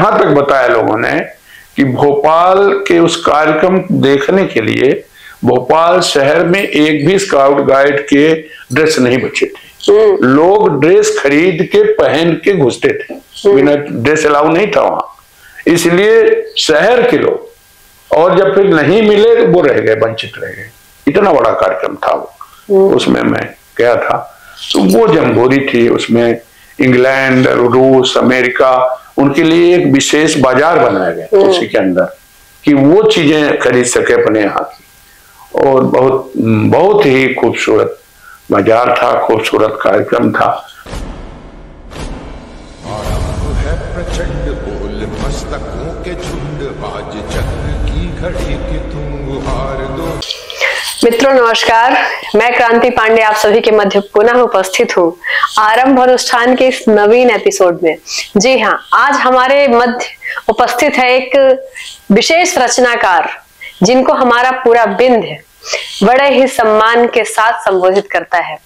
यहाँ तक बताया लोगों ने कि भोपाल के उस कार्यक्रम देखने के लिए भोपाल शहर में एक भी स्काउट गाइड के ड्रेस नहीं बचे थे। लोग ड्रेस खरीद के पहन के घुसते थे, बिना ड्रेस अलाउ नहीं था वहां, इसलिए शहर के लोग, और जब फिर नहीं मिले तो वो रह गए, वंचित रह गए। इतना बड़ा कार्यक्रम था वो। उसमें मैं गया था, तो वो जमघोरी थी, उसमें इंग्लैंड, रूस, अमेरिका, उनके लिए एक विशेष बाजार बनाया गया उसी के अंदर कि वो चीजें खरीद सके अपने यहाँ की। और बहुत बहुत ही खूबसूरत बाजार था, खूबसूरत कार्यक्रम था। है प्रचंड बोल मस्तकों के झुंड, आज चक्र की घड़ी की तुम गुहार दो। मित्रों नमस्कार, मैं क्रांति पांडे आप सभी के मध्य पुनः उपस्थित हूँ आरंभ अनुष्ठान के इस नवीन एपिसोड में। जी हाँ, आज हमारे मध्य उपस्थित है एक विशेष रचनाकार जिनको हमारा पूरा बिंद बड़े ही सम्मान के साथ संबोधित करता है।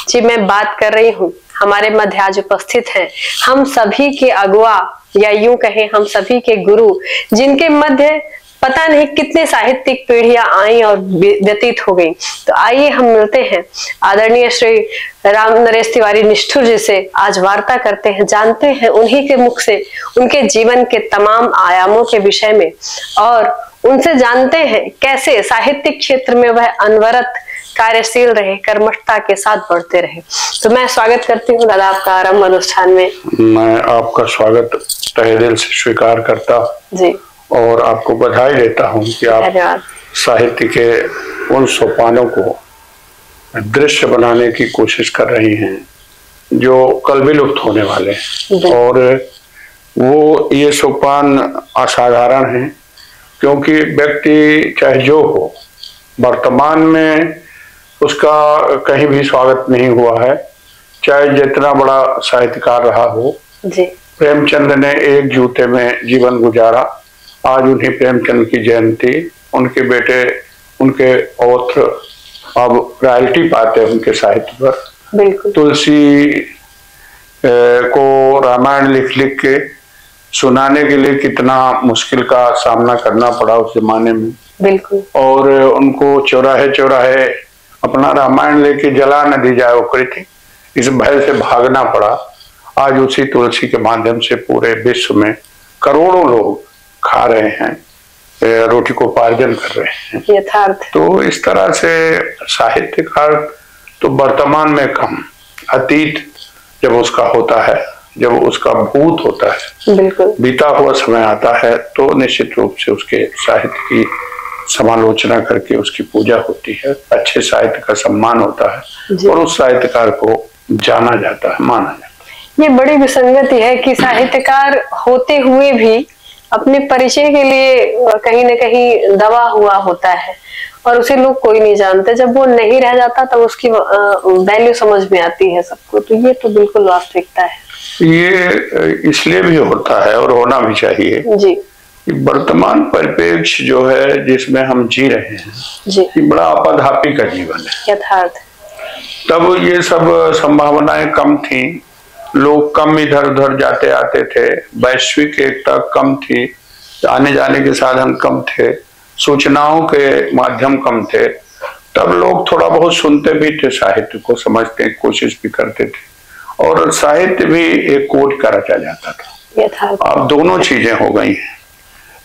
जी, मैं बात कर रही हूँ, हमारे मध्य आज उपस्थित हैं हम सभी के अगुआ, या यूं कहें हम सभी के गुरु, जिनके मध्य पता नहीं कितने साहित्यिक पीढ़ियां आई और व्यतीत हो गई। तो आइए हम मिलते हैं आदरणीय श्री राम नरेश तिवारी निष्ठुर जी से, आज वार्ता करते हैं, जानते हैं उन्हीं के मुख से उनके जीवन के तमाम आयामों के विषय में, और उनसे जानते हैं कैसे साहित्यिक क्षेत्र में वह अनवरत कार्यशील रहे, कर्मठता के साथ बढ़ते रहे। तो मैं स्वागत करती हूँ दादा आपका आरंभ अनुष्ठान में। मैं आपका स्वागत तहे दिल से स्वीकार करता जी, और आपको बधाई देता हूँ कि आप साहित्य के उन सोपानों को दृश्य बनाने की कोशिश कर रही हैं जो कल विलुप्त होने वाले हैं। और वो ये सोपान असाधारण हैं, क्योंकि व्यक्ति चाहे जो हो, वर्तमान में उसका कहीं भी स्वागत नहीं हुआ है, चाहे जितना बड़ा साहित्यकार रहा हो। जी। प्रेमचंद ने एक जूते में जीवन गुजारा, आज उन्हीं प्रेमचंद की जयंती, उनके बेटे, उनके औत्र अब रॉयल्टी पाते हैं उनके साहित्य पर। बिल्कुल। तुलसी को रामायण लिख लिख के सुनाने के लिए कितना मुश्किल का सामना करना पड़ा उस जमाने में। बिल्कुल। और उनको चौराहे चौराहे अपना रामायण लेके जला न दी जाए उकृति, इस भय से भागना पड़ा। आज उसी तुलसी के माध्यम से पूरे विश्व में करोड़ों लोग खा रहे हैं, रोटी को उपार्जन कर रहे हैं। यथार्थ। तो इस तरह से साहित्यकार तो वर्तमान में कम, अतीत जब उसका होता है, जब उसका भूत होता है, बिल्कुल, बीता हुआ समय आता है, तो निश्चित रूप से उसके साहित्य की समालोचना करके उसकी पूजा होती है, अच्छे साहित्य का सम्मान होता है और उस साहित्यकार को जाना जाता है, माना जाता है। ये बड़ी विसंगति है कि साहित्यकार होते हुए भी अपने परिचय के लिए कहीं न कहीं दबा हुआ होता है और उसे लोग कोई नहीं जानते। जब वो नहीं रह जाता तब उसकी वैल्यू समझ में आती है सबको। तो ये तो बिल्कुल वास्तविकता है। ये इसलिए भी होता है और होना भी चाहिए जी, वर्तमान परिप्रेक्ष्य जो है जिसमें हम जी रहे हैं जी, ये बड़ा आपाधापी का जीवन है, यथार्थ। तब ये सब संभावनाएं कम थी, लोग कम इधर उधर जाते आते थे, वैश्विक एकता कम थी, आने जाने के साधन कम थे, सूचनाओं के माध्यम कम थे। तब लोग थोड़ा बहुत सुनते भी थे, साहित्य को समझने की कोशिश भी करते थे और साहित्य भी एक कोट का रचा जाता था। अब दोनों चीजें हो गई हैं,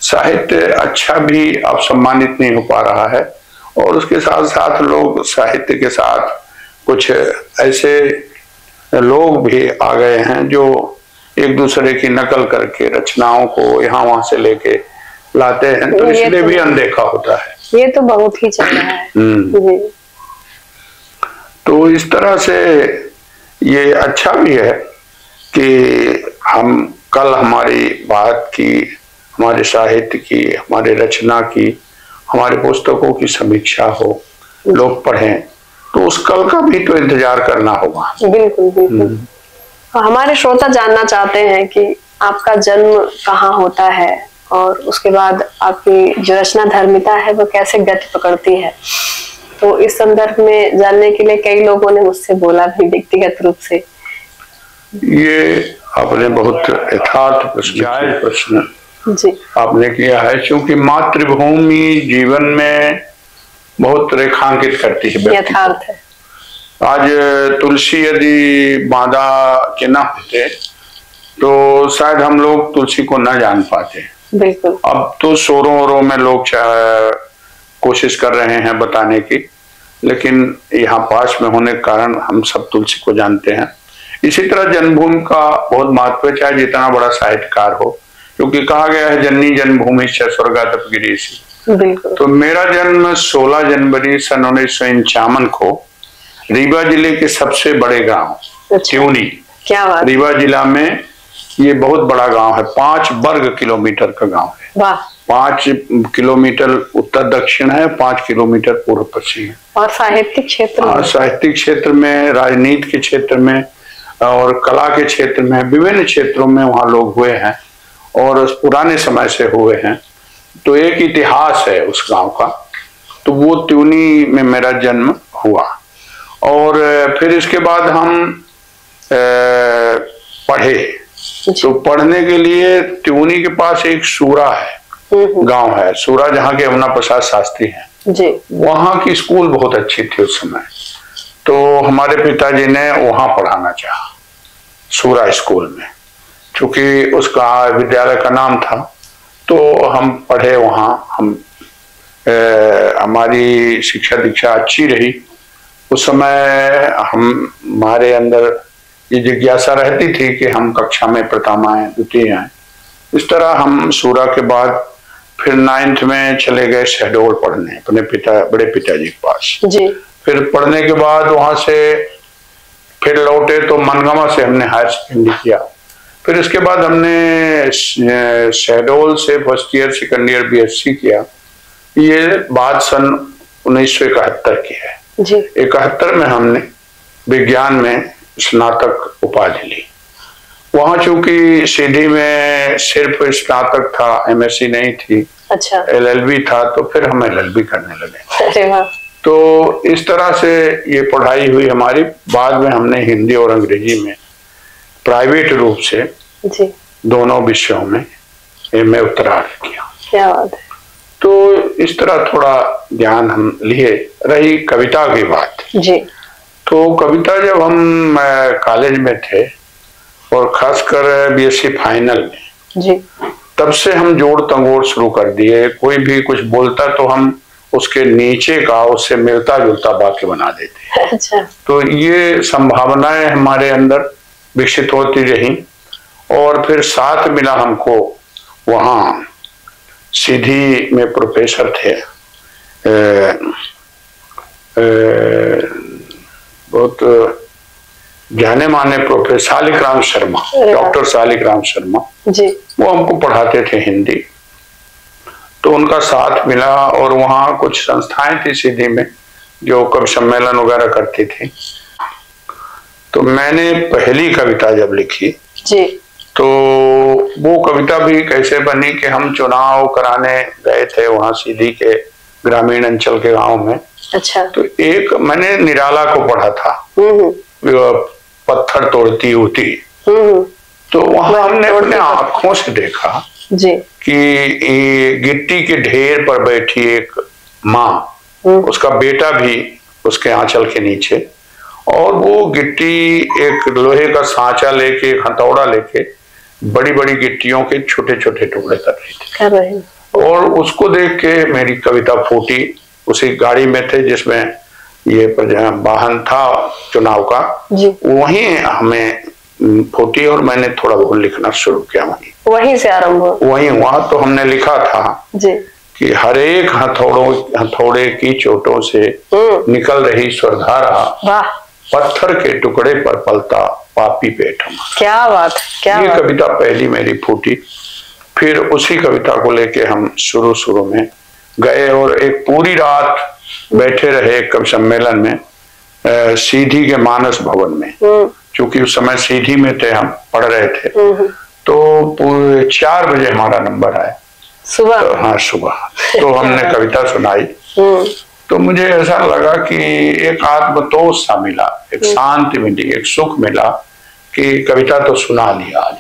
साहित्य अच्छा भी अब सम्मानित नहीं हो पा रहा है और उसके साथ साथ लोग साहित्य के साथ कुछ ऐसे लोग भी आ गए हैं जो एक दूसरे की नकल करके रचनाओं को यहाँ वहां से लेके लाते हैं, तो इसलिए भी अनदेखा होता है। ये तो बहुत ही चल रहा है। तो इस तरह से ये अच्छा भी है कि हम कल हमारी बात की, हमारे साहित्य की, हमारे रचना की, हमारे पुस्तकों की समीक्षा हो, लोग पढ़ें, तो उस कल का भी तो इंतजार करना होगा। बिल्कुल बिल्कुल। हमारे श्रोता जानना चाहते हैं कि आपका जन्म कहाँ होता है और उसके बाद आपकी जो रचना धर्मिता है वो कैसे गति पकड़ती है। तो इस संदर्भ में जानने के लिए कई लोगों ने मुझसे बोला भी व्यक्तिगत रूप से। ये आपने बहुत यथार्थ प्रश्न, जायज प्रश्न जी आपने किया है, क्योंकि मातृभूमि जीवन में बहुत रेखांकित करती है, यथार्थ है। आज तुलसी यदि मादा के ना होते तो शायद हम लोग तुलसी को न जान पाते। बिल्कुल। अब तो शोरों वोरों में लोग कोशिश कर रहे हैं बताने की, लेकिन यहाँ पास में होने के कारण हम सब तुलसी को जानते हैं। इसी तरह जन्मभूमि का बहुत महत्व है, चाहे जितना बड़ा साहित्यकार हो, क्योंकि कहा गया है जननी जन्मभूमि से स्वर्गादप गिरीशी। बिल्कुल। तो मेरा जन्म 16 जनवरी सन 1951 को रीवा जिले के सबसे बड़े गांव त्यूनी, क्या बात। रीवा जिला में ये बहुत बड़ा गांव है, 5 वर्ग किलोमीटर का गांव है। वाह। 5 किलोमीटर उत्तर दक्षिण है, 5 किलोमीटर पूर्व पश्चिम है। और साहित्यिक क्षेत्र में, साहित्यिक क्षेत्र में, राजनीति के क्षेत्र में और कला के क्षेत्र में, विभिन्न क्षेत्रों में वहाँ लोग हुए हैं और पुराने समय से हुए हैं। तो एक इतिहास है उस गांव का। तो वो त्यूनी में मेरा जन्म हुआ और फिर इसके बाद हम पढ़े। तो पढ़ने के लिए त्यूनी के पास एक सूरा है, गांव है सूरा, जहाँ के यमुना प्रसाद शास्त्री हैं जी। वहाँ की स्कूल बहुत अच्छी थी उस समय, तो हमारे पिताजी ने वहाँ पढ़ाना चाहा, सूरा स्कूल में, चूंकि उसका विद्यालय का नाम था। तो हम पढ़े वहाँ, हमारी शिक्षा दीक्षा अच्छी रही। उस समय हमारे अंदर ये जिज्ञासा रहती थी कि हम कक्षा में प्रथम आए, द्वितीय आए। इस तरह हम सूरा के बाद फिर 9th में चले गए शहडोल पढ़ने अपने बड़े पिताजी के पास जी। फिर पढ़ने के बाद वहां से फिर लौटे तो मनगामा से हमने हायर सेकेंडरी किया। फिर इसके बाद हमने शहडोल से first year second year BSc किया। ये बात सन 1971 की है जी। 71 में हमने विज्ञान में स्नातक उपाधि ली। वहां चूंकि सीधी में सिर्फ स्नातक था, MSc नहीं थी, अच्छा LLB था, तो फिर हम LLB करने लगे। अरे वाह। तो इस तरह से ये पढ़ाई हुई हमारी। बाद में हमने हिंदी और अंग्रेजी में प्राइवेट रूप से जी दोनों विषयों में MA उत्तरार्ध किया। क्या बात है। तो इस तरह थोड़ा ज्ञान हम लिए। रही कविता की बात जी, तो कविता जब हम कॉलेज में थे और खासकर BSc फाइनल में जी, तब से हम जोड़ तंगोड़ शुरू कर दिए। कोई भी कुछ बोलता तो हम उसके नीचे का उससे मिलता जुलता वाक्य बना देते। अच्छा। तो ये संभावनाएं हमारे अंदर विकसित होती रही और फिर साथ मिला हमको वहाँ सीधी में प्रोफेसर थे, बहुत जाने माने प्रोफेसर शालिग्राम शर्मा, डॉक्टर शालिग्राम शर्मा जी, वो हमको पढ़ाते थे हिंदी। तो उनका साथ मिला और वहाँ कुछ संस्थाएं थी सीधी में जो कवि सम्मेलन वगैरह करती थी। तो मैंने पहली कविता जब लिखी जी, तो वो कविता भी कैसे बनी कि हम चुनाव कराने गए थे वहाँ सीधी के ग्रामीण अंचल के गांव में। अच्छा। तो एक मैंने निराला को पढ़ा था, पत्थर तोड़ती होती। तो वहां हमने अपने आंखों से देखा जी कि गिट्टी के ढेर पर बैठी एक माँ, उसका बेटा भी उसके आंचल के नीचे, और वो गिट्टी एक लोहे का सांचा लेके, हथौड़ा लेके बड़ी बड़ी गिट्टियों के छोटे छोटे टुकड़े कर रही थी। और उसको देख के मेरी कविता फूटी। उसी गाड़ी में थे जिसमें ये वाहन था चुनाव का, वहीं हमें फूटी और मैंने थोड़ा बहुत लिखना शुरू किया। वहीं से आरंभ हुआ। वहीं वहां तो हमने लिखा था जी कि हर एक हथौड़े की चोटों से निकल रही स्वरधारा, पत्थर के टुकड़े पर पलता पापी पेट हमारा। क्या बात, क्या ये बात। कविता पहली मेरी फूटी। फिर उसी कविता को लेके हम शुरू में गए और एक पूरी रात बैठे रहे कवि सम्मेलन में सीधी के मानस भवन में, क्योंकि उस समय सीधी में थे, हम पढ़ रहे थे। तो 4 बजे हमारा नंबर आया सुबह। तो हाँ सुबह। तो हमने कविता सुनाई तो मुझे ऐसा लगा कि एक आत्मतोष सा मिला, एक शांति मिली, एक सुख मिला कि कविता तो सुना लिया आज।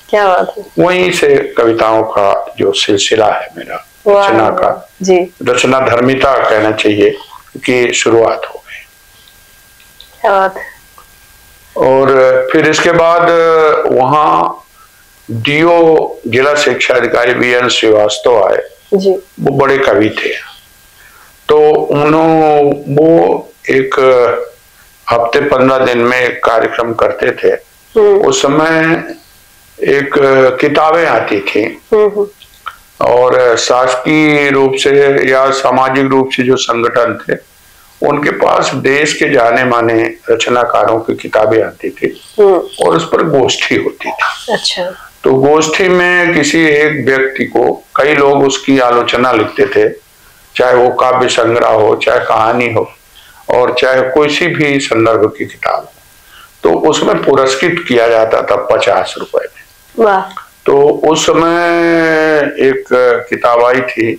क्या बात है। वहीं से कविताओं का जो सिलसिला है मेरा रचना का जी, रचना धर्मिता कहना चाहिए कि शुरुआत हो गई। क्या बात है। और फिर इसके बाद वहाँ डीओ जिला शिक्षा अधिकारी वीएन श्रीवास्तव आए जी। वो बड़े कवि थे, तो वो एक हफ्ते 15 दिन में एक कार्यक्रम करते थे। उस समय एक किताबें आती थी और शासकीय रूप से या सामाजिक रूप से जो संगठन थे उनके पास देश के जाने माने रचनाकारों की किताबें आती थी और उस पर गोष्ठी होती थी। अच्छा। तो गोष्ठी में किसी एक व्यक्ति को कई लोग उसकी आलोचना लिखते थे, चाहे वो काव्य संग्रह हो, चाहे कहानी हो और चाहे कोई सी भी संदर्भ की किताब हो, तो उसमें पुरस्कृत किया जाता था 50 रुपए में। वाह। तो उस समय एक किताब आई थी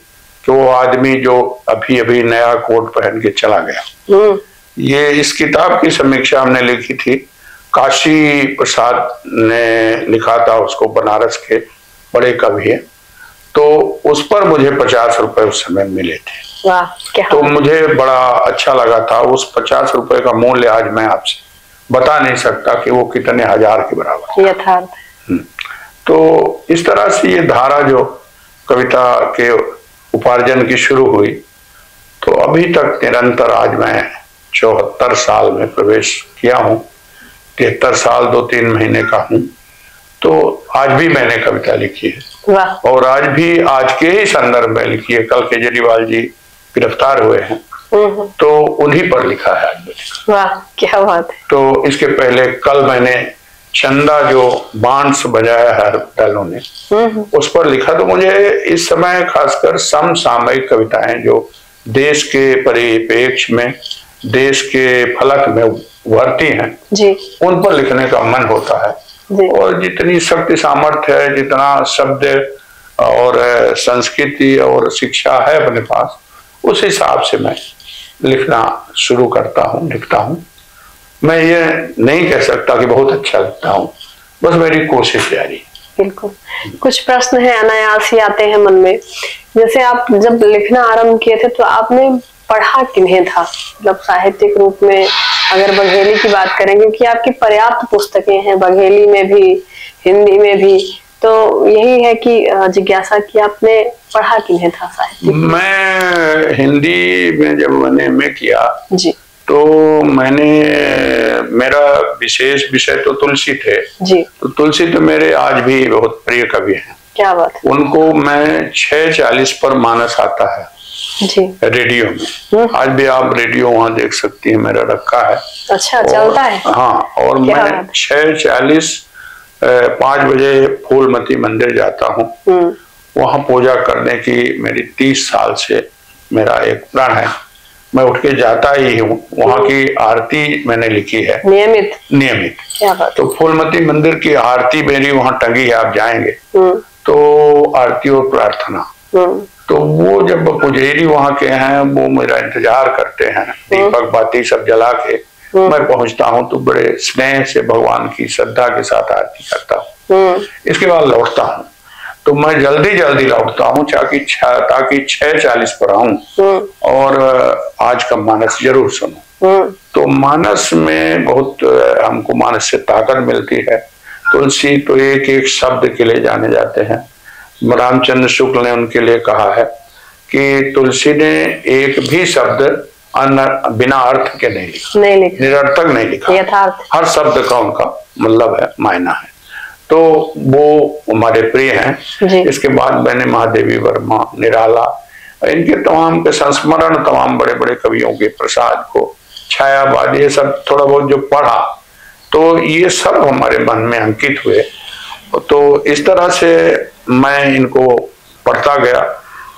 कि वो आदमी जो अभी अभी नया कोट पहन के चला गया। ये इस किताब की समीक्षा हमने लिखी थी, काशी प्रसाद ने लिखा था उसको, बनारस के बड़े कवि हैं। तो उस पर मुझे 50 रुपए उस समय मिले थे। वाह, क्या। तो मुझे बड़ा अच्छा लगा था। उस 50 रुपए का मूल्य आज मैं आपसे बता नहीं सकता कि वो कितने हजार के बराबर यथार्थ। तो इस तरह से ये धारा जो कविता के उपार्जन की शुरू हुई, तो अभी तक निरंतर आज मैं 74 साल में प्रवेश किया हूँ, 73 साल 2-3 महीने का हूँ। तो आज भी मैंने कविता लिखी है और आज भी आज के ही संदर्भ में लिखी है। कल केजरीवाल जी गिरफ्तार हुए हैं तो उन्हीं पर लिखा है आज मैंने। वाह, क्या बात है। तो इसके पहले कल मैंने चंदा जो बांस बजाया है दलों ने उस पर लिखा। तो मुझे इस समय खासकर समसामयिक कविताएं जो देश के परिप्रेक्ष्य में, देश के फलक में उभरती हैं जी, उन पर लिखने का मन होता है जी। और जितनी शक्ति सामर्थ्य है, जितना शब्द और संस्कृति और शिक्षा है अपने पास, उस हिसाब से मैं लिखना शुरू करता हूँ, लिखता हूँ। मैं ये नहीं कह सकता कि बहुत अच्छा लिखता हूँ, बस मेरी कोशिश जारी। बिल्कुल। कुछ प्रश्न है अनायास ही आते हैं मन में। जैसे आप जब लिखना आरंभ किए थे तो आपने पढ़ा किन्हें था, मतलब साहित्यिक रूप में अगर बघेली की बात करें, क्योंकि आपकी पर्याप्त पुस्तकें हैं बघेली में भी, हिंदी में भी, तो यही है कि जिज्ञासा की आपने पढ़ा किन्हें था साहित्यिक? मैं हिंदी में जब मैंने एमए किया जी, तो मैंने, मेरा विशेष विषय तो तुलसी थे जी। तो तुलसी तो मेरे आज भी बहुत प्रिय कवि हैं। क्या बात है। उनको मैं 6:40 पर मानस आता है जी, रेडियो में। आज भी आप रेडियो वहाँ देख सकती हैं, मेरा रखा है। अच्छा, चलता है। हाँ, और मैं 6:40 5 बजे फूलमती मंदिर जाता हूँ। वहाँ पूजा करने की मेरी 30 साल से मेरा एक प्रण है, मैं उठ के जाता ही हूँ। वहाँ की आरती मैंने लिखी है नियमित। क्या बात। तो फूलमती मंदिर की आरती मेरी वहाँ टंगी है, आप जाएंगे तो आरती और प्रार्थना। तो वो जब पुजारी वहाँ के हैं वो मेरा इंतजार करते हैं, दीपक बाती सब जला के मैं पहुंचता हूँ तो बड़े स्नेह से भगवान की श्रद्धा के साथ आरती करता हूँ। इसके बाद लौटता हूँ, तो मैं जल्दी लौटता हूँ ताकि 6:40 पर आऊं और आज का मानस जरूर सुनूं। तो मानस में बहुत हमको मानस से ताकत मिलती है। तुलसी तो एक एक शब्द के लिए जाने जाते हैं। रामचंद्र शुक्ल ने उनके लिए कहा है कि तुलसी ने एक भी शब्द बिना अर्थ के नहीं लिखा, निरर्थक नहीं लिखा। हर शब्द का उनका मतलब है, मायना है। तो वो हमारे प्रिय हैं। इसके बाद मैंने महादेवी वर्मा, निराला, इनके तमाम के संस्मरण, तमाम बड़े बड़े कवियों के, प्रसाद को, छायावाद, ये सब थोड़ा बहुत जो पढ़ा तो ये सब हमारे मन में अंकित हुए। तो इस तरह से मैं इनको पढ़ता गया,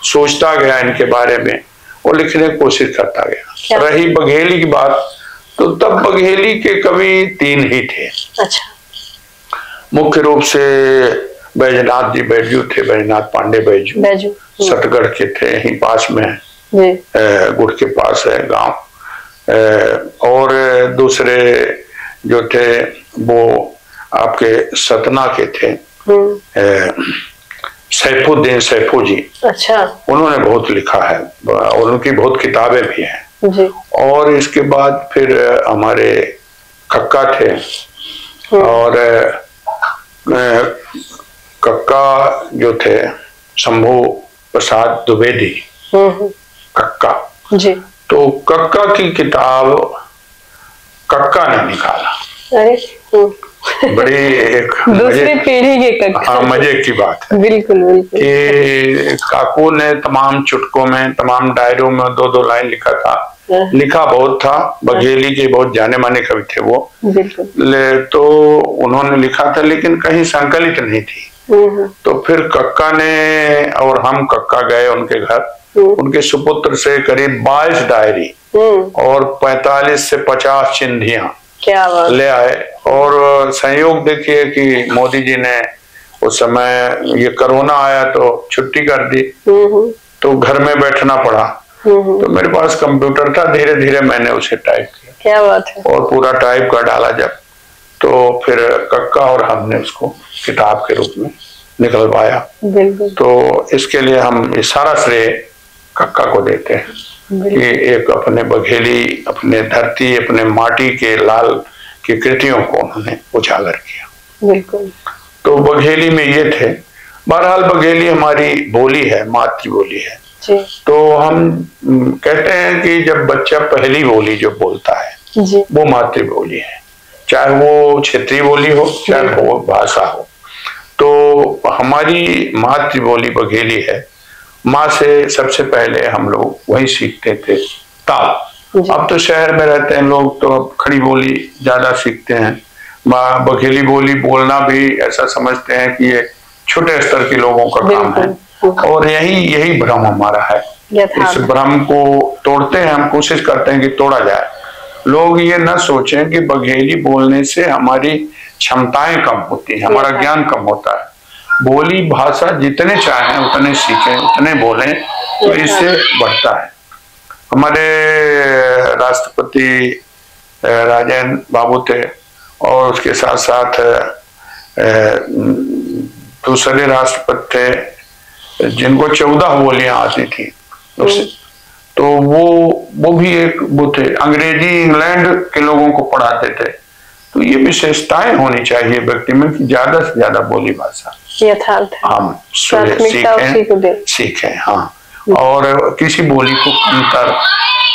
सोचता गया इनके बारे में और लिखने की कोशिश करता गया। रही बघेली की बात, तो तब बघेली के कवि 3 ही थे। अच्छा। मुख्य रूप से बैजनाथ जी बैजू थे, बैजनाथ पांडे बैजू सतगढ़ के थे, यहीं पास में है, गुड़ के पास है गांव। और दूसरे जो थे वो आपके सतना के थे, सैफुद्दीन सैफू जी। अच्छा। उन्होंने बहुत लिखा है और उनकी बहुत किताबें भी हैं जी। और इसके बाद फिर हमारे कक्का थे और कक्का जो थे शंभू प्रसाद द्विवेदी, कक्का जी। तो कक्का की किताब कक्का ने निकाला। अरे बड़ी एक दूसरी पीढ़ी के कक्का। हाँ, मजे की बात है। बिल्कुल बिल्कुल। कि काकू ने तमाम चुटकों में, तमाम डायरियों में 2-2 लाइन लिखा था। लिखा बहुत था, बघेली के बहुत जाने माने कवि थे वो। तो उन्होंने लिखा था लेकिन कहीं संकलित नहीं थी। तो फिर कक्का ने और हम कक्का गए उनके घर, उनके सुपुत्र से करीब 22 डायरी और 45 से 50 चिन्हियां क्या बात ले आए। और संयोग देखिए कि मोदी जी ने उस समय ये कोरोना आया तो छुट्टी कर दी, तो घर में बैठना पड़ा। तो मेरे पास कंप्यूटर था, धीरे धीरे मैंने उसे टाइप किया। क्या बात है। और पूरा टाइप कर डाला जब, तो फिर कक्का और हमने उसको किताब के रूप में निकलवाया। तो इसके लिए हम ये सारा श्रेय कक्का को देते हैं कि एक अपने बघेली, अपने धरती, अपने माटी के लाल की कृतियों को उन्होंने उजागर किया। बिल्कुल। तो बघेली में ये थे। बहरहाल बघेली हमारी बोली है, मातृबोली है जी। तो हम कहते हैं कि जब बच्चा पहली बोली जो बोलता है जी, वो मातृबोली है, चाहे वो क्षेत्रीय बोली हो चाहे वो भाषा हो। तो हमारी मातृबोली बघेली है। माँ से सबसे पहले हम लोग वही सीखते थे, ताल। अब तो शहर में रहते हैं लोग तो अब खड़ी बोली ज्यादा सीखते हैं। माँ बघेली बोली बोलना भी ऐसा समझते हैं कि ये छोटे स्तर के लोगों का काम है, और यही भ्रम हमारा है। इस भ्रम को तोड़ते हैं, हम कोशिश करते हैं कि तोड़ा जाए। लोग ये न सोचें कि बघेली बोलने से हमारी क्षमताएं कम होती हैं, हमारा ज्ञान कम होता है। बोली भाषा जितने चाहें उतने सीखें, उतने बोलें, तो इससे बढ़ता है। हमारे राष्ट्रपति राजेंद्र बाबू थे और उसके साथ साथ दूसरे राष्ट्रपति थे जिनको 14 बोलियां आती थी। तो वो भी एक वो थे, अंग्रेजी इंग्लैंड के लोगों को पढ़ाते थे। तो ये विशेषताएं होनी चाहिए व्यक्ति में कि ज्यादा से ज्यादा बोली भाषा हम सीखें। हाँ, और किसी बोली को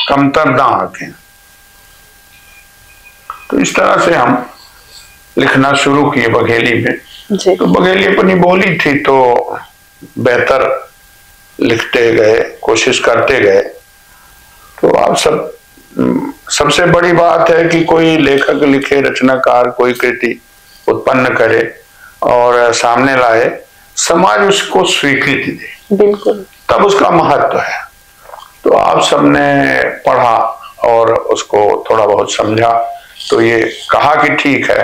कमतर ना रखें। तो इस तरह से हम लिखना शुरू किए बघेली में जी। तो बघेली अपनी बोली थी तो बेहतर लिखते गए, कोशिश करते गए। तो आप सबसे बड़ी बात है कि कोई लेखक लिखे, रचनाकार कोई कृति उत्पन्न करे और सामने लाए, समाज उसको स्वीकृति दे, बिल्कुल, तब उसका महत्व है। तो आप सबने पढ़ा और उसको थोड़ा बहुत समझा तो ये कहा कि ठीक है।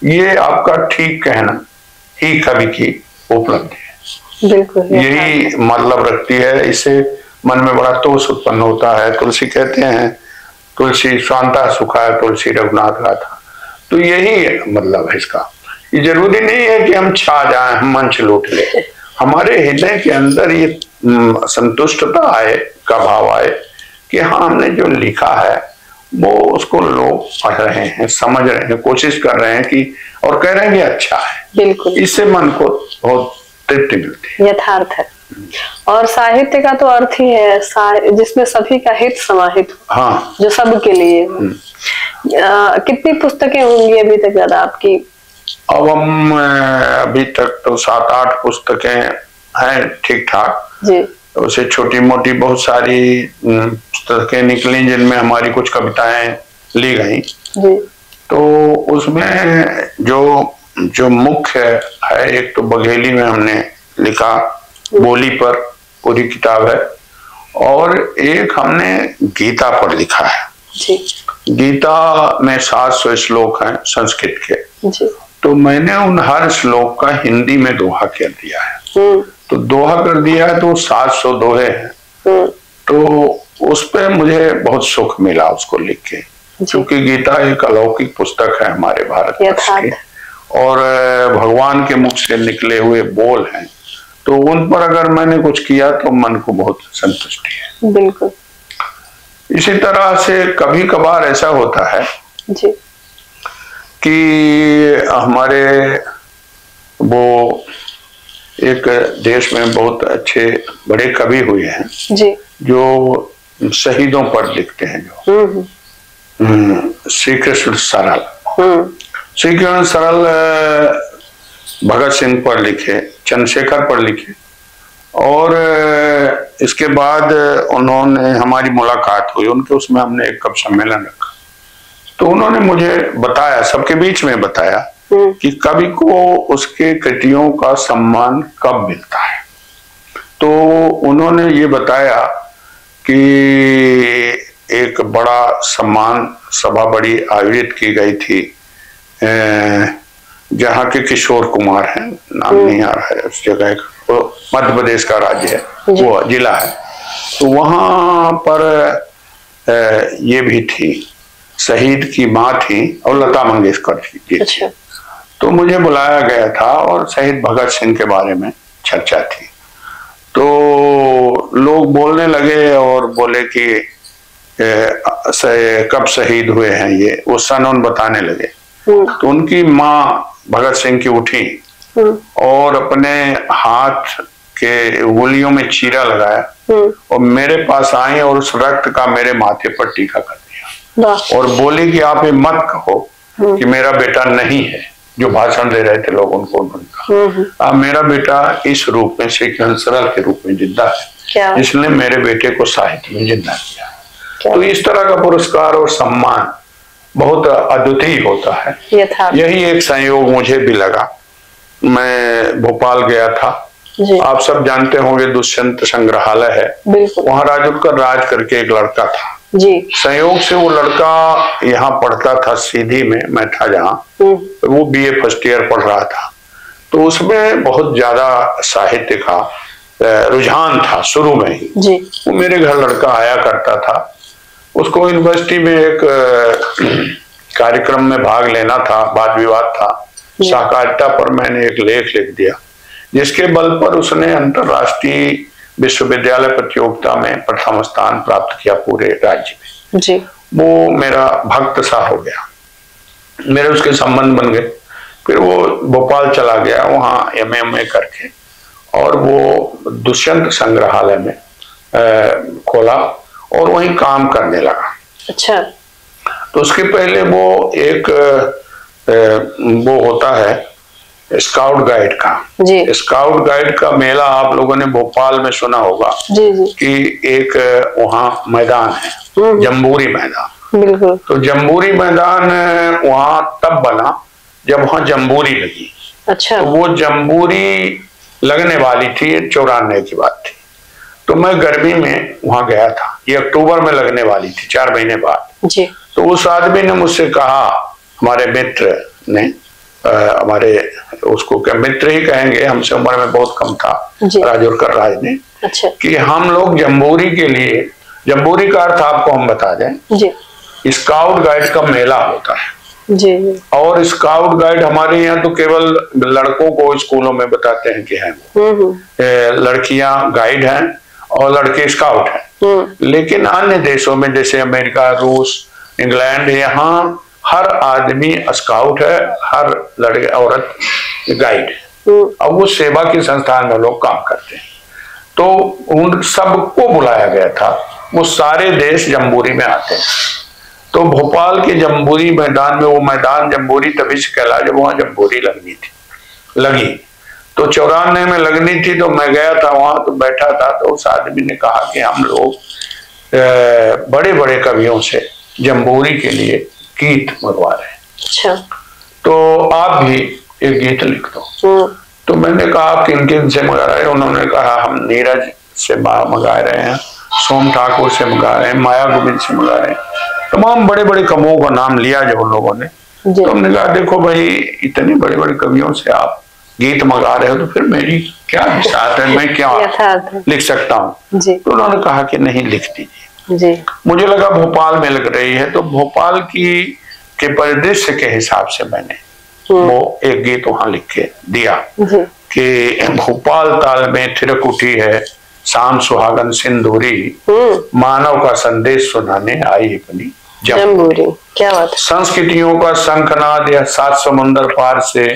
ये आपका ठीक कहना ही कवि की उपलब्धि है, बिल्कुल यही मतलब रखती है। इससे मन में बड़ा तोष उत्पन्न होता है। तुलसी कहते हैं, तुलसी स्वांता सुखा तुलसी रघुनाथ गाथा। तो यही मतलब है इसका। ये जरूरी नहीं है कि हम छा जाएं, हम मंच लूट ले। हमारे हृदय के अंदर ये संतुष्टता आए का भाव आए कि हाँ, हमने जो लिखा है वो उसको लोग पढ़ रहे हैं, समझ रहे हैं, कोशिश कर रहे हैं कि, और कह रहे हैं कि अच्छा है। बिल्कुल, इससे मन को बहुत तृप्ति मिलती है। यथार्थ है। और साहित्य का तो अर्थ ही है जिसमें सभी का हित समाहित हो, हाँ, जो सबके लिए। कितनी पुस्तकें होंगी अभी तक ज्यादा आपकी? अब हम अभी तक तो 7-8 पुस्तकें हैं ठीक ठाक जी। उसे छोटी मोटी बहुत सारी पुस्तकें निकली जिनमें हमारी कुछ कविताएं ली गई जी। तो उसमें जो मुख्य है, एक तो बघेली में हमने लिखा, बोली पर पूरी किताब है, और एक हमने गीता पर लिखा है जी। गीता में 700 श्लोक हैं संस्कृत के जी। तो मैंने उन हर श्लोक का हिंदी में दोहा कर दिया है। तो दोहा कर दिया है तो 700 दोहे हैं। तो उस पे मुझे बहुत सुख मिला उसको लिख के, क्योंकि गीता एक अलौकिक पुस्तक है हमारे भारत की, और भगवान के मुख से निकले हुए बोल हैं, तो उन पर अगर मैंने कुछ किया तो मन को बहुत संतुष्टि है। बिल्कुल। इसी तरह से कभी कभार ऐसा होता है जी कि हमारे वो एक देश में बहुत अच्छे बड़े कवि हुए हैं जी, जो शहीदों पर लिखते हैं, जो श्री कृष्ण सरल, श्री कृष्ण सरल भगत सिंह पर लिखे, चंद्रशेखर पर लिखे, और इसके बाद उन्होंने हमारी मुलाकात हुई उनके, उसमें हमने एक कवि सम्मेलन रखा, तो उन्होंने मुझे बताया, सबके बीच में बताया कि कवि को उसके कृतियों का सम्मान कब मिलता है। तो उन्होंने ये बताया कि एक बड़ा सम्मान सभा बड़ी आयोजित की गई थी, जहाँ के किशोर कुमार हैं, नाम नहीं आ रहा है उस जगह का, मध्य प्रदेश का राज्य है, वो जिला है, तो वहां पर ये भी थी, शहीद की माँ थी और लता मंगेशकर जी। अच्छा। तो मुझे बुलाया गया था और शहीद भगत सिंह के बारे में चर्चा थी, तो लोग बोलने लगे और बोले कि कब शहीद हुए हैं ये, वो सन उन बताने लगे। तो उनकी माँ भगत सिंह की उठी और अपने हाथ के उंगलियों में चीरा लगाया और मेरे पास आई और उस रक्त का मेरे माथे पर टीका कर दिया और बोली कि आप ये मत कहो कि मेरा बेटा नहीं है, जो भाषण दे रहे थे लोग उनको, उन्होंने कहा मेरा बेटा इस रूप में श्री कृष्ण सरल के रूप में जिंदा है, इसलिए मेरे बेटे को साहित्य में जिंदा किया। तो इस तरह का पुरस्कार और सम्मान बहुत अद्वितीय होता है। यही एक संयोग मुझे भी लगा। मैं भोपाल गया था, आप सब जानते होंगे दुष्यंत संग्रहालय है, वहाँ राजूकर राज करके एक लड़का था जी। संयोग से वो लड़का यहाँ पढ़ता था, सीधी में मैं था जहाँ, वो बीए फर्स्ट ईयर पढ़ रहा था, तो उसमें बहुत ज्यादा साहित्य का रुझान था शुरू में ही जी। वो मेरे घर लड़का आया करता था, उसको यूनिवर्सिटी में एक कार्यक्रम में भाग लेना था, वाद विवाद था, सहकारिता पर मैंने एक लेख लिख दिया, जिसके बल पर उसने अंतरराष्ट्रीय विश्वविद्यालय प्रतियोगिता में प्रथम स्थान प्राप्त किया पूरे राज्य में जी। वो मेरा भक्त सा हो गया, मेरे उसके संबंध बन गए। फिर वो भोपाल चला गया, वहाँ एमए करके, और वो दुष्यंत संग्रहालय में खोला और वहीं काम करने लगा। अच्छा। तो उसके पहले वो एक वो होता है स्काउट गाइड का जी। स्काउट गाइड का मेला आप लोगों ने भोपाल में सुना होगा जी जी। कि एक वहाँ मैदान है जम्बूरी मैदान। बिल्कुल। तो जम्बूरी मैदान वहाँ तब बना जब वहाँ जम्बूरी लगी। अच्छा। तो वो जम्बूरी लगने वाली थी, 94 की बात थी, तो मैं गर्मी में वहां गया था, ये अक्टूबर में लगने वाली थी, 4 महीने बाद जी। तो उस आदमी ने मुझसे कहा, हमारे मित्र ने, हमारे उसको क्या मित्र ही कहेंगे, हमसे उम्र में बहुत कम था, राजूकर राज ने, अच्छा। कि हम लोग जम्बूरी के लिए, जम्बूरी का अर्थ आपको हम बता दें जी। स्काउट गाइड का मेला होता है जी। और स्काउट गाइड हमारे यहाँ तो केवल लड़कों को स्कूलों में बताते हैं कि हैं, लड़कियां गाइड हैं और लड़के स्काउट हैं, लेकिन अन्य देशों में जैसे अमेरिका, रूस, इंग्लैंड, यहाँ हर आदमी स्काउट है, हर लड़के औरत गाइड है, और वो सेवा के संस्थान में लोग काम करते हैं। तो उन सबको बुलाया गया था, वो सारे देश जम्बूरी में आते हैं। तो भोपाल के जम्बूरी मैदान में, वो मैदान जम्बूरी तभी से कहला जब वहां जम्बूरी लगी, तो 94 में लगनी थी, तो मैं गया था वहां, तो बैठा था, तो उस आदमी ने कहा कि हम लोग बड़े बड़े कवियों से जम्बूरी के लिए गीत मंगवा रहे हैं। अच्छा। तो आप भी एक गीत लिख दो। तो मैंने कहा किन किन से मंगा रहे हैं? उन्होंने कहा हम नीरज से मंगा रहे हैं, सोम ठाकुर से मंगा रहे हैं, माया गोविंद से मंगा रहे हैं, तमाम बड़े बड़े कवियों का नाम लिया जब उन लोगों ने। तो हमने कहा देखो भाई, इतने बड़े बड़े कवियों से आप गीत मंगा रहे हो, तो फिर मेरी क्या हिसाब है, मैं क्या लिख सकता हूँ? तो उन्होंने कहा कि नहीं, लिख दीजिए। मुझे लगा भोपाल में लग रही है, तो भोपाल के परिदृश्य के हिसाब से मैंने वो एक गीत वहां लिख के दिया कि भोपाल ताल में थिरक उठी है शाम सुहागन सिंदूरी, मानव का संदेश सुनाने आई अपनी जम्बूरी। क्या बात। संस्कृतियों का शंखनाद यह 7 समुंदर पार से,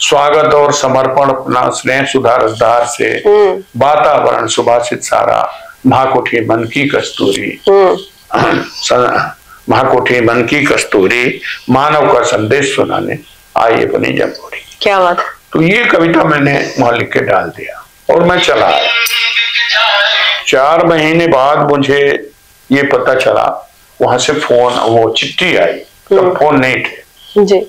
स्वागत और समर्पण अपना स्नेह सुधा रसधार से, वातावरण सुभाषित सारा, महाकोठी मन की कस्तूरी, महाकोठी मन की कस्तूरी, मानव का संदेश सुनाने आई अपनी जम्बूरी। क्या बात। तो ये कविता मैंने वहां लिख के डाल दिया और मैं चला आया। 4 महीने बाद मुझे ये पता चला, वहां से फोन, वो चिट्ठी आई, तब फोन नहीं थे जी।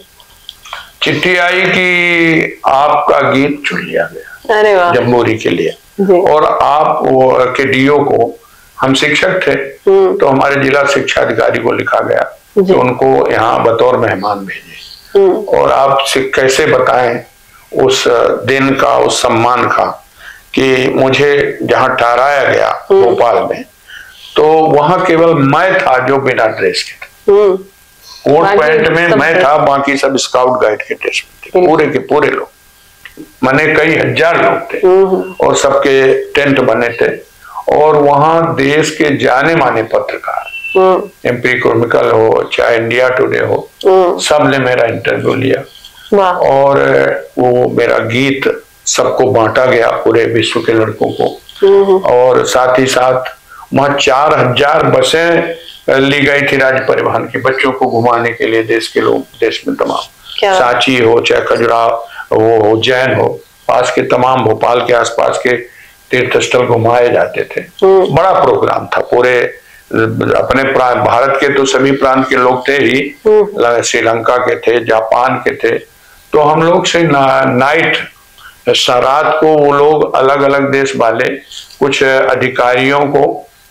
चिट्ठी आई कि आपका गीत चुन लिया गया। अरे वाह। जम्बूरी के लिए। और आप वो के डीओ को, हम शिक्षक थे तो हमारे जिला शिक्षा अधिकारी को लिखा गया कि उनको यहाँ बतौर मेहमान भेजे, और आप कैसे बताएं उस दिन का, उस सम्मान का, कि मुझे जहाँ ठहराया गया भोपाल में, तो वहां केवल मैं था जो बिना ड्रेस के था, कोट पैंट में मैं था, बाकी सब स्काउट गाइड के ड्रेस में थे, पूरे के पूरे लोग, माने कई हजार लोग थे और सबके टेंट बने थे। और वहां देश के जाने माने पत्रकार, एमपी क्रॉनिकल हो चाहे इंडिया टुडे हो, सबने मेरा इंटरव्यू लिया और वो मेरा गीत सबको बांटा गया, पूरे विश्व के लड़कों को। और साथ ही साथ वहां 4000 बसें ली गई थी राज्य परिवहन की, बच्चों को घुमाने के लिए, देश के लोग, देश में तमाम, सांची हो चाहे खजुराहो हो, उज्जैन हो, पास के तमाम भोपाल के आसपास के तीर्थ स्थल घुमाए जाते थे। बड़ा प्रोग्राम था, पूरे अपने भारत के तो सभी प्रांत के लोग थे ही, श्रीलंका के थे, जापान के थे, तो हम लोग से नाइट रात को वो लोग अलग अलग देश वाले कुछ अधिकारियों को,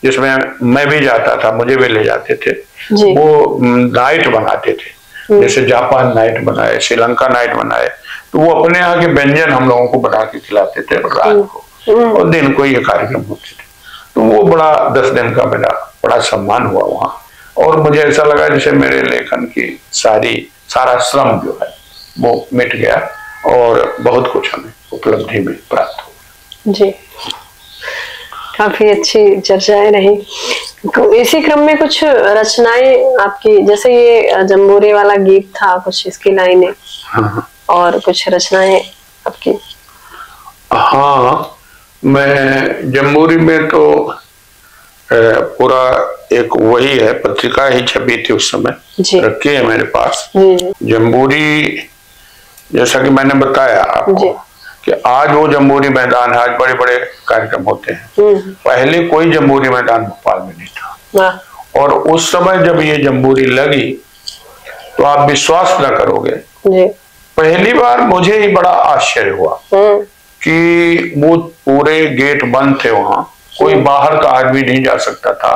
जिसमें मैं भी जाता था, मुझे भी ले जाते थे, वो नाइट बनाते थे, जैसे जापान नाइट बनाए, श्रीलंका नाइट बनाए, तो वो अपने यहाँ के व्यंजन हम लोगों को बना के खिलाते थे रात को, और दिन को ये कार्यक्रम होते थे। तो वो बड़ा 10 दिन का मेरा बड़ा सम्मान हुआ वहाँ, और मुझे ऐसा लगा जैसे मेरे लेखन की सारा श्रम जो है वो मिट गया और बहुत कुछ हमें उपलब्धि में प्राप्त हो जी। काफी अच्छी चर्चाएं रही। इसी क्रम में कुछ रचनाएं आपकी, जैसे ये जम्बूरी वाला गीत था, कुछ इसकी लाइनें और कुछ रचनाएं आपकी? हाँ, मैं जम्बूरी में तो पूरा एक वही है, पत्रिका ही छपी थी उस समय, रखी है मेरे पास जम्बूरी। जैसा कि मैंने बताया आपको कि आज वो जम्बूरी मैदान है, आज बड़े बड़े कार्यक्रम होते हैं, पहले कोई जम्बूरी मैदान भोपाल में नहीं था। और उस समय जब ये जम्बूरी लगी तो आप विश्वास न करोगे, पहली बार मुझे ही बड़ा आश्चर्य हुआ कि वो पूरे गेट बंद थे, वहां कोई बाहर का आदमी नहीं जा सकता था,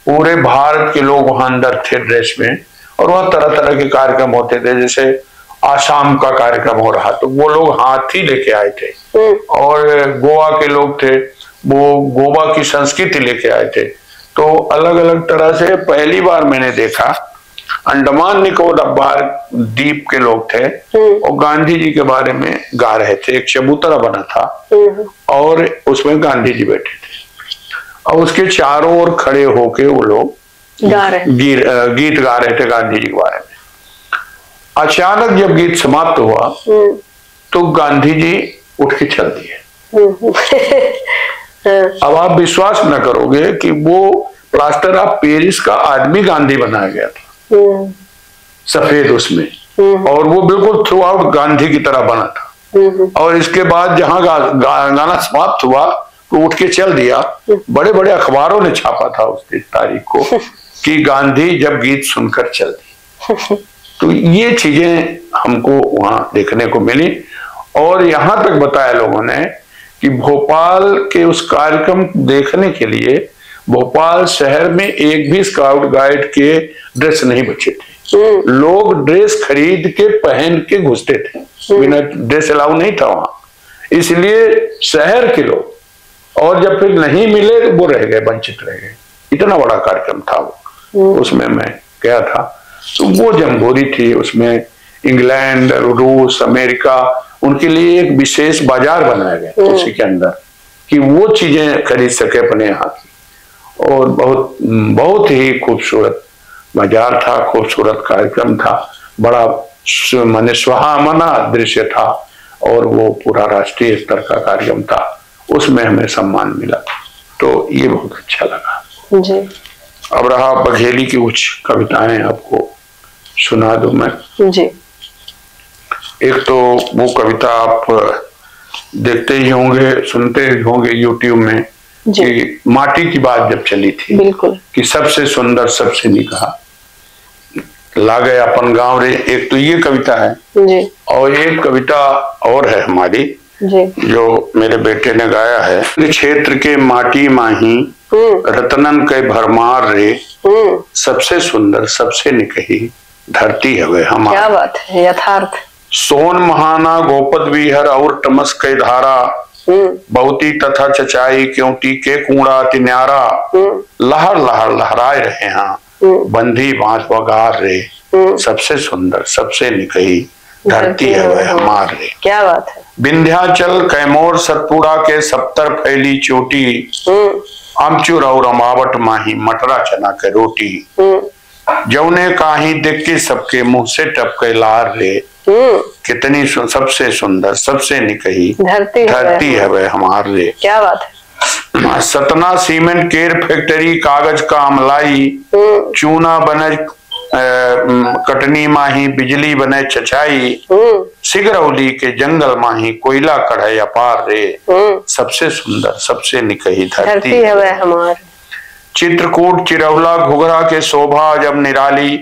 पूरे भारत के लोग वहां अंदर थे ड्रेस में, और वह तरह तरह के कार्यक्रम होते थे। जैसे आसाम का कार्यक्रम हो रहा तो वो लोग हाथी लेके आए थे, और गोवा के लोग थे, वो गोवा की संस्कृति लेके आए थे। तो अलग अलग तरह से पहली बार मैंने देखा। अंडमान निकोबार द्वीप के लोग थे और गांधी जी के बारे में गा रहे थे, एक चबूतरा बना था और उसमें गांधी जी बैठे थे, और उसके चारों ओर खड़े होके वो लोग गीत गा रहे थे गांधी जी के बारे में। अचानक जब गीत समाप्त हुआ तो गांधी जी उठ के चल दिए। अब आप विश्वास न करोगे कि वो प्लास्टर ऑफ पेरिस का आदमी गांधी बनाया गया था, सफेद उसमें, और वो बिल्कुल थ्रू आउट गांधी की तरह बना था। और इसके बाद जहां गाना समाप्त हुआ तो उठ के चल दिया। बड़े बड़े अखबारों ने छापा था उस तारीख को कि गांधी जब गीत सुनकर चल दी। तो ये चीजें हमको वहां देखने को मिली, और यहां तक बताया लोगों ने कि भोपाल के उस कार्यक्रम देखने के लिए भोपाल शहर में एक भी स्काउट गाइड के ड्रेस नहीं बचे थे। लोग ड्रेस खरीद के पहन के घुसते थे, बिना ड्रेस अलाउ नहीं था वहां, इसलिए शहर के लोग, और जब फिर नहीं मिले तो वो रह गए, वंचित रह गए। इतना बड़ा कार्यक्रम था वो, उसमें मैं गया था। तो वो जम्बूरी थी, उसमें इंग्लैंड, रूस, अमेरिका, उनके लिए एक विशेष बाजार बनाया गया उसी के अंदर कि वो चीजें खरीद सके अपने यहाँ की। और बहुत बहुत ही खूबसूरत बाजार था, खूबसूरत कार्यक्रम था, बड़ा माने सुहावना दृश्य था और वो पूरा राष्ट्रीय स्तर का कार्यक्रम था, उसमें हमें सम्मान मिला, तो ये बहुत अच्छा लगा जी। अब रहा बघेली की कुछ कविताएं आपको सुना दूं मैं जी। एक तो वो कविता आप देखते ही होंगे, सुनते ही होंगे यूट्यूब में कि माटी की बात जब चली थी, बिल्कुल, कि सबसे सुंदर सबसे निकहा ला गए अपन गांव रे। एक तो ये कविता है जी। और एक कविता और है हमारी जी। जो मेरे बेटे ने गाया है, क्षेत्र के माटी माही रतनन के भरमार रे, सबसे सुंदर सबसे निकही धरती हवे हमार। क्या बात है, यथार्थ। सोन महाना गोपद विहर और टमस के धारा, बहुती तथा चचाई क्योंकि के कूड़ा तिन्यारा, लहर लहर लहराए रहे हैं बंधी बांस वगार रे, सबसे सुंदर सबसे निकही धरती है हमार रे। क्या बात है। विंध्याचल कैमोर सतपुड़ा के सप्तर फैली चोटी, आमचूर और अमावट माही मटरा चना के रोटी, जौने काही देख के सबके मुंह से टपके लार रे, कितनी सबसे सुंदर सबसे निकही धरती है वे हमार रे। क्या बात है। सतना सीमेंट केर फैक्ट्री कागज का अमलाई, चूना बने कटनी माही बिजली बने चचाई, सिगरौली के जंगल माही कोयला कढ़ाई अपार रे, सबसे सुंदर सबसे निकही धरती है वह हमार। चित्रकूट चिरौला घुघरा के शोभा जब निराली,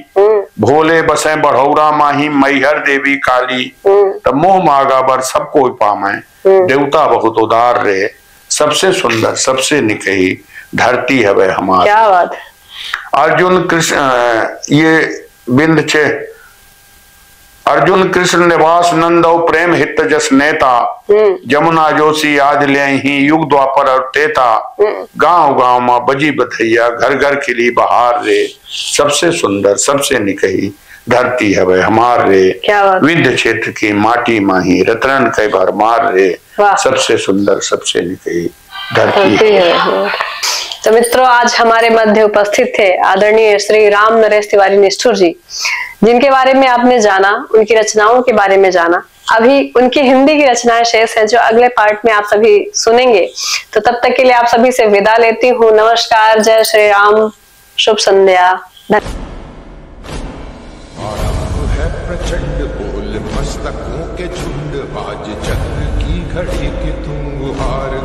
भोले बसे बढ़ौरा माही मैहर देवी काली, तब मोह मागा बर सबको पामे देवता बहुत उदार रे, सबसे सुंदर सबसे निकही धरती है वह हमार। क्या बात है। अर्जुन कृष्ण ये बिंद छे अर्जुन कृष्ण निवास नंद और प्रेम हित जस नेता, जमुना जोशी याद ले ही युग द्वापर और तेता, गांव गांव में बजी बधैया घर घर खिली बहार रे, सबसे सुंदर सबसे निकही धरती है वह हमार रे। विंध्य क्षेत्र की माटी माही रतन के भरमार रे, सबसे सुंदर सबसे निकही धरती है। तो मित्रों, आज हमारे मध्य उपस्थित थे आदरणीय श्री राम नरेश तिवारी निष्ठुर जी, जिनके बारे में आपने जाना, उनकी रचनाओं के बारे में जाना। अभी उनकी हिंदी की रचनाएं शेष है जो अगले पार्ट में आप सभी सुनेंगे। तो तब तक के लिए आप सभी से विदा लेती हूँ। नमस्कार, जय श्री राम, शुभ संध्या। प्रचंड बोल मस्तकों के झुंड, आज चक्र की घड़ी कि तुम हार